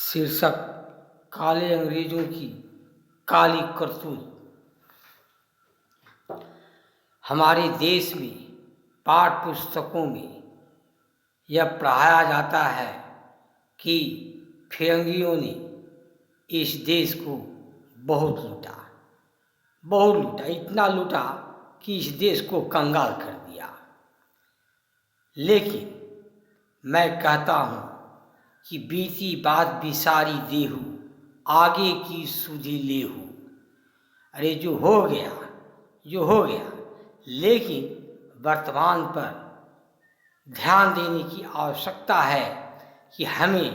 शीर्षक काले अंग्रेजों की काली करतूत। हमारे देश में पाठ्य पुस्तकों में यह पढ़ाया जाता है कि फिरंगियों ने इस देश को बहुत लूटा, इतना लूटा कि इस देश को कंगाल कर दिया। लेकिन मैं कहता हूँ कि बीती बात बिसारी देहु, आगे की सुधि लेहु। अरे जो हो गया, लेकिन वर्तमान पर ध्यान देने की आवश्यकता है कि हमें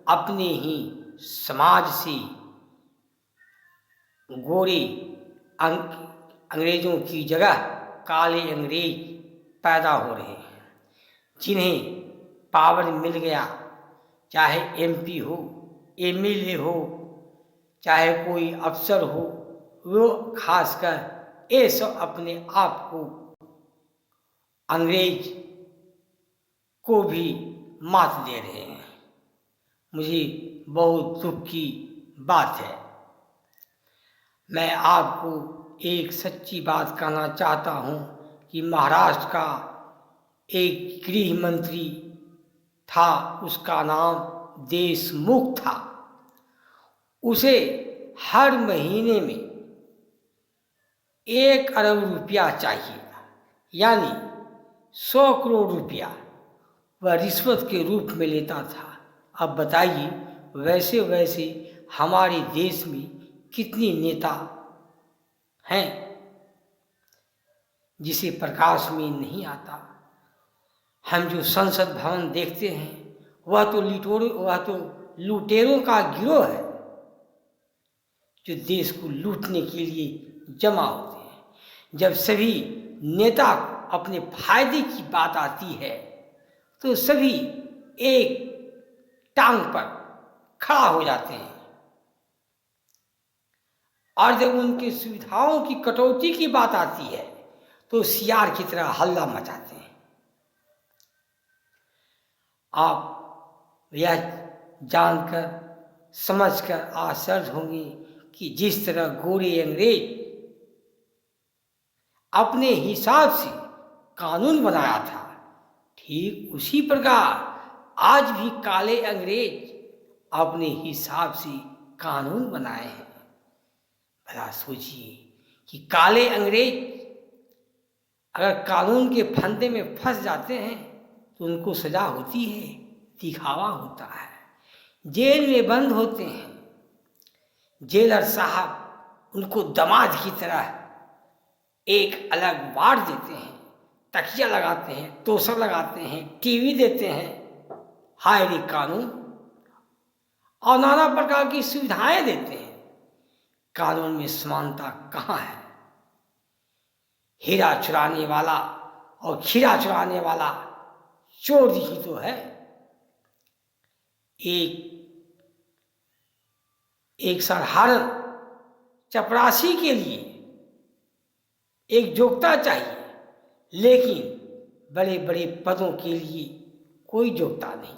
अपने ही समाज से गोरे अंग्रेजों की जगह काले अंग्रेज पैदा हो रहे हैं, जिन्हें पावर मिल गया, चाहे एमपी हो, एमएलए हो, चाहे कोई अफसर हो, वो खासकर ये सब अपने आप को अंग्रेज को भी मात दे रहे हैं। मुझे बहुत दुख की बात है। मैं आपको एक सच्ची बात कहना चाहता हूँ कि महाराष्ट्र का एक गृह मंत्री था, उसका नाम देशमुख था। उसे हर महीने में 1 अरब रुपया चाहिए, यानी 100 करोड़ रुपया वह रिश्वत के रूप में लेता था। अब बताइए, वैसे हमारे देश में कितनी नेता हैं जिसे प्रकाश में नहीं आता। हम जो संसद भवन देखते हैं वह तो लुटेरों का गिरोह है, जो देश को लूटने के लिए जमा होते हैं। जब सभी नेता अपने फायदे की बात आती है तो सभी एक टांग पर खड़ा हो जाते हैं, और जब उनकी सुविधाओं की कटौती की बात आती है तो सियार की तरह हल्ला मचाते हैं। आप यह जानकर समझकर आश्चर्य होंगे कि जिस तरह गोरे अंग्रेज अपने हिसाब से कानून बनाया था, ठीक उसी प्रकार आज भी काले अंग्रेज अपने हिसाब से कानून बनाए हैं। भला सोचिए कि काले अंग्रेज अगर कानून के फंदे में फंस जाते हैं तो उनको सजा होती है, दिखावा होता है, जेल में बंद होते हैं। जेलर साहब उनको दामाद की तरह एक अलग वार्ड देते हैं, तकिया लगाते हैं, तोसर लगाते हैं, टीवी देते हैं, हाय रे कानून, और नाना प्रकार की सुविधाएं देते हैं। कानून में समानता कहाँ है? हीरा चुराने वाला और खीरा चुराने वाला चोर ही तो है। एक साधारण चपरासी के लिए एक योग्यता चाहिए, लेकिन बड़े बड़े पदों के लिए कोई योग्यता नहीं।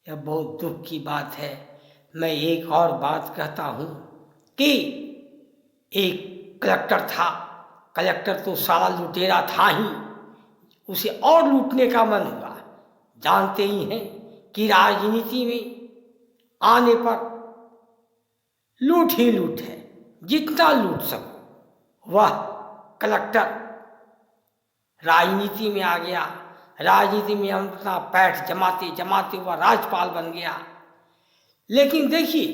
यह बहुत दुख की बात है। मैं एक और बात कहता हूँ कि एक कलेक्टर था। कलेक्टर तो साला लुटेरा था ही, उसे और लूटने का मन हुआ। जानते ही हैं कि राजनीति में आने पर लूट ही लूट है, जितना लूट सको। वह कलेक्टर राजनीति में आ गया, राजनीति में अपना पैठ जमाते वह राज्यपाल बन गया। लेकिन देखिए,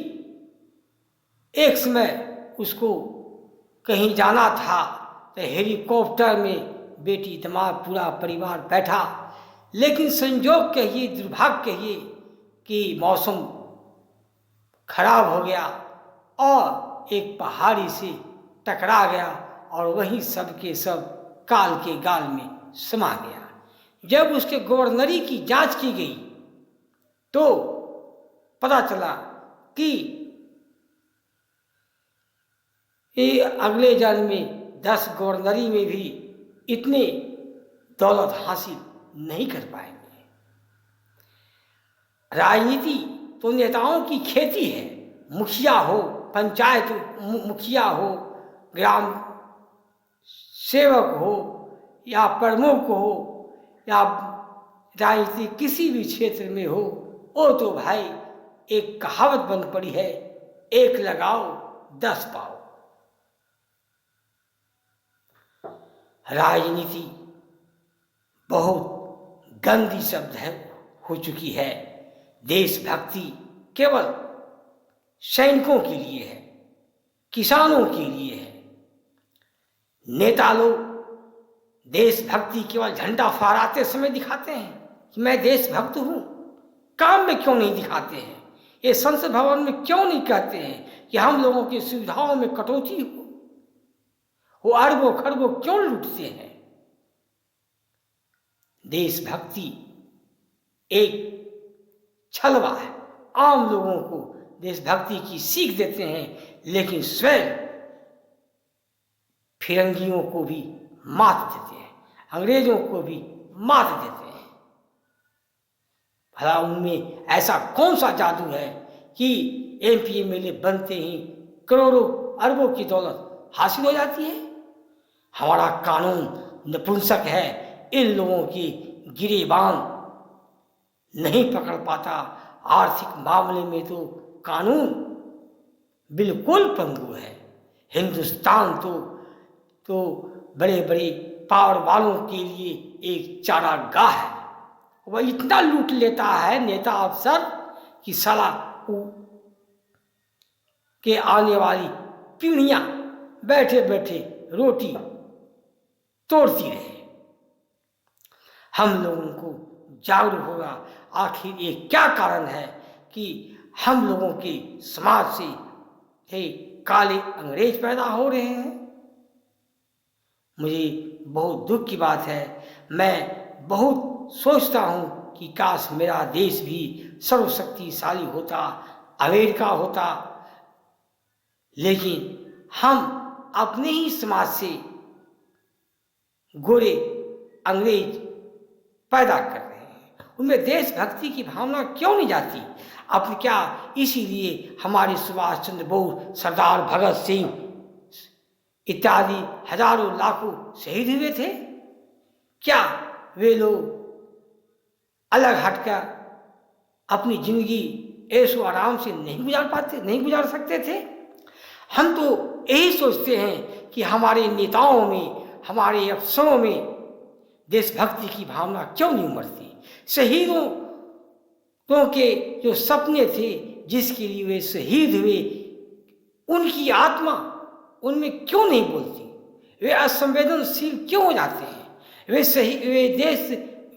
एक समय उसको कहीं जाना था तो हेलीकॉप्टर में बेटी दामाद पूरा परिवार बैठा, लेकिन संयोग कहिए, दुर्भाग्य कहिए कि मौसम खराब हो गया और एक पहाड़ी से टकरा गया और वहीं सब के सब काल के गाल में समा गया। जब उसके गवर्नरी की जांच की गई तो पता चला कि ये अगले जन्म में 10 गवर्नरी में भी इतने दौलत हासिल नहीं कर पाएंगे। राजनीति तो नेताओं की खेती है। मुखिया हो, पंचायत मुखिया हो, ग्राम सेवक हो या प्रमुख हो या राजनीति किसी भी क्षेत्र में हो, वो तो भाई एक कहावत बन पड़ी है, एक लगाओ 10 पाओ। राजनीति बहुत गंदी शब्द है हो चुकी है। देशभक्ति केवल सैनिकों के लिए है, किसानों के लिए है। नेता लोग देशभक्ति केवल झंडा फहराते समय दिखाते हैं कि मैं देशभक्त हूं, काम में क्यों नहीं दिखाते हैं? ये संसद भवन में क्यों नहीं कहते हैं कि हम लोगों की सुविधाओं में कटौती हो? वो अरबों खरबों क्यों लूटते हैं? देशभक्ति एक छलवा है। आम लोगों को देशभक्ति की सीख देते हैं, लेकिन स्वयं फिरंगियों को भी मात देते हैं, अंग्रेजों को भी मात देते हैं। भला उनमें ऐसा कौन सा जादू है कि MP MLA बनते ही करोड़ों अरबों की दौलत हासिल हो जाती है? हमारा कानून नपुंसक है, इन लोगों की गिरेबान नहीं पकड़ पाता। आर्थिक मामले में तो कानून बिल्कुल पंगु है। हिंदुस्तान तो बड़े बड़े पावर वालों के लिए एक चारागाह है। वह इतना लूट लेता है नेता अफसर कि साला के आने वाली पीढ़ियां बैठे बैठे रोटी तोड़ती रहे। हम लोगों को जागरूक होगा, आखिर ये क्या कारण है कि हम लोगों के समाज से हे काले अंग्रेज पैदा हो रहे हैं। मुझे बहुत दुख की बात है। मैं बहुत सोचता हूँ कि काश मेरा देश भी सर्वशक्तिशाली होता, अमेरिका होता, लेकिन हम अपने ही समाज से गोरे अंग्रेज पैदा कर रहे हैं। उनमें देशभक्ति की भावना क्यों नहीं जाती? अब क्या इसीलिए हमारे सुभाष चंद्र बोस, सरदार भगत सिंह इत्यादि हजारों लाखों शहीद हुए थे? क्या वे लोग अलग हटकर अपनी जिंदगी ऐशो आराम से नहीं गुजार सकते थे? हम तो यही सोचते हैं कि हमारे नेताओं में, हमारे अफसरों में देशभक्ति की भावना क्यों नहीं उमड़ती? शहीदों के जो सपने थे, जिसके लिए वे शहीद हुए, उनकी आत्मा उनमें क्यों नहीं बोलती? वे असंवेदनशील क्यों हो जाते हैं?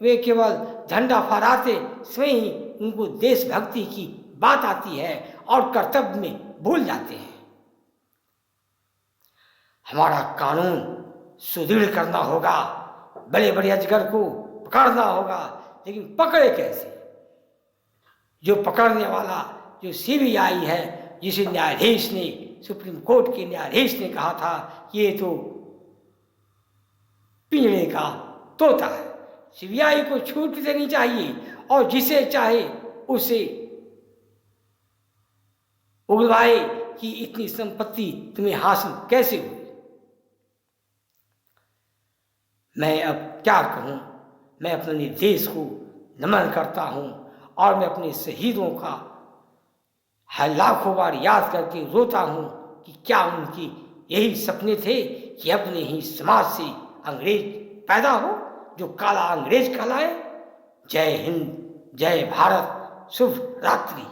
वे केवल झंडा फहराते स्वयं ही उनको देशभक्ति की बात आती है और कर्तव्य में भूल जाते हैं। हमारा कानून सुदृढ़ करना होगा, बड़े बड़े अजगर को पकड़ना होगा, लेकिन पकड़े कैसे? जो पकड़ने वाला जो CBI है, जिसे न्यायाधीश ने, सुप्रीम कोर्ट के न्यायाधीश ने कहा था कि ये तो पिंजड़े का तोता है, CBI को छूट देनी चाहिए और जिसे चाहे उसे उगलवाए कि इतनी संपत्ति तुम्हें हासिल कैसे हुई। मैं अब क्या कहूँ? मैं अपने देश को नमन करता हूँ और मैं अपने शहीदों का लाखों बार याद करके रोता हूँ कि क्या उनकी यही सपने थे कि अपने ही समाज से अंग्रेज पैदा हो जो काला अंग्रेज कहलाए। जय हिंद, जय भारत, शुभ रात्रि।